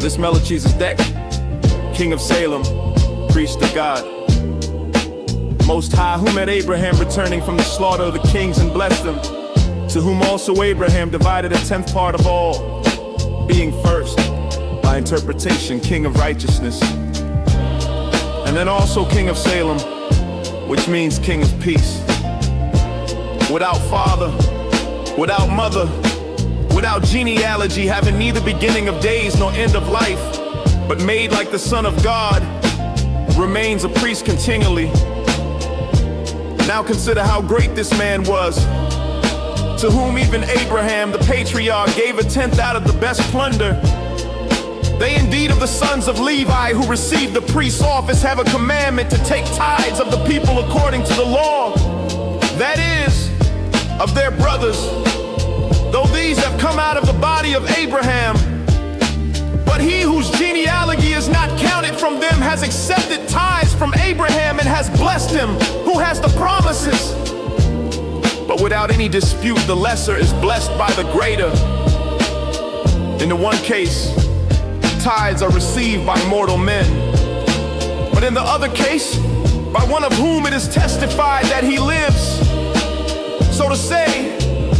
this Melchizedek, king of Salem, priest of God, Most High, who met Abraham returning from the slaughter of the kings and blessed them, to whom also Abraham divided a tenth part of all, being first, by interpretation, king of righteousness, and then also king of Salem, which means king of peace. Without father, without mother, without genealogy, having neither beginning of days nor end of life, but made like the Son of God, remains a priest continually. Now consider how great this man was, to whom even Abraham, the patriarch, gave a tenth out of the best plunder. They indeed of the sons of Levi, who received the priest's office, have a commandment to take tithes of the people according to the law, that is, of their brothers, though these have come out of the body of Abraham. But he whose genealogy is not counted from them has accepted tithes from Abraham and has blessed him who has the promises. But without any dispute, the lesser is blessed by the greater. In the one case, tithes are received by mortal men, but in the other case, by one of whom it is testified that he lives. So to say,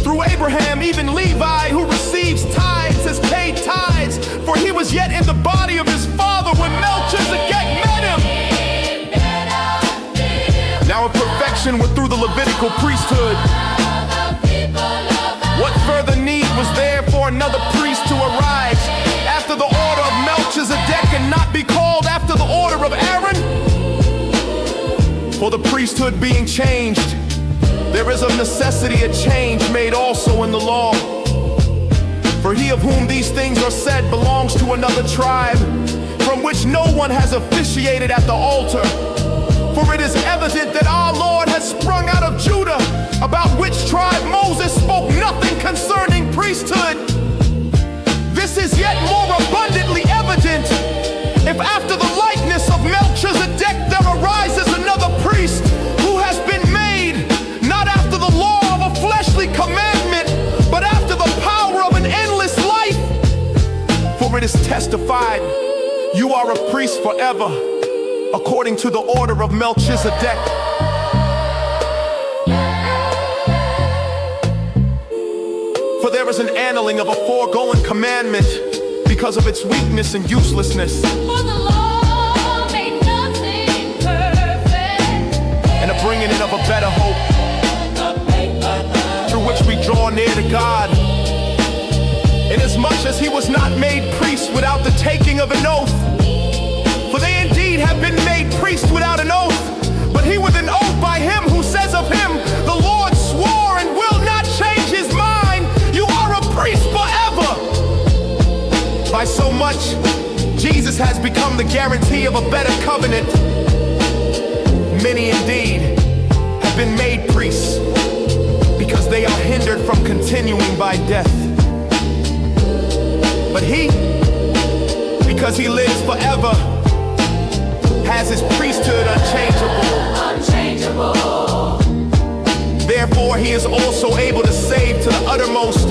through Abraham, even Levi, who receives tithes, has paid tithes, for he was yet in the body of his father when Melchizedek met him. Now if perfection were through the Levitical priesthood, what further need was there for another priest to arise after the order of Melchizedek and not be called after the order of Aaron? For the priesthood being changed, there is of necessity a change made also in the law. For he of whom these things are said belongs to another tribe, from which no one has officiated at the altar. For it is evident that our Lord has sprung out of Judah, about which tribe Moses spoke nothing concerning priesthood. This is yet more abundantly evident, if after the likeness of Melchizedek there arises another priest, who has been made, not after the law of a fleshly commandment, but after the power of an endless life. For it is testified, you are a priest forever, according to the order of Melchizedek. For there is an annulling of a foregoing commandment because of its weakness and uselessness. For the law made nothing perfect, And a bringing in of a better hope, through which we draw near to God. Inasmuch as he was not made priest without the taking of an oath. For they indeed have been made priests without an oath, but he with an oath by him who says of him, the Lord swore and will not change his mind, you are a priest forever. By so much, Jesus has become the guarantee of a better covenant. Many indeed have been made priests, because they are hindered from continuing by death. But he, because he lives forever, has his priesthood unchangeable. Therefore he is also able to save to the uttermost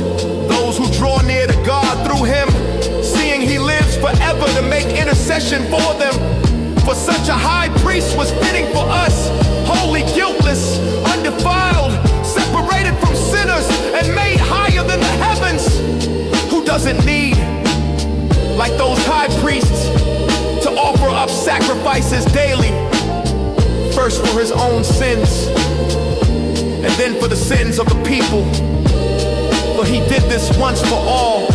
those who draw near to God through him, seeing he lives forever to make intercession for them. For such a high priest was fitting for us, holy, guiltless, undefiled, separated from sinners, and made higher than the heavens, who doesn't need, like those high priests, to offer up sacrifices daily, first for his own sins, and then for the sins of the people. For he did this once for all,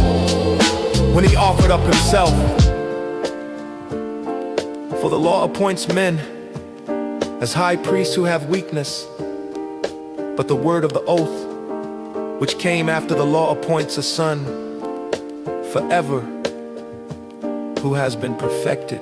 when he offered up himself. For the law appoints men as high priests who have weakness, but the word of the oath, which came after the law, appoints a son forever, who has been perfected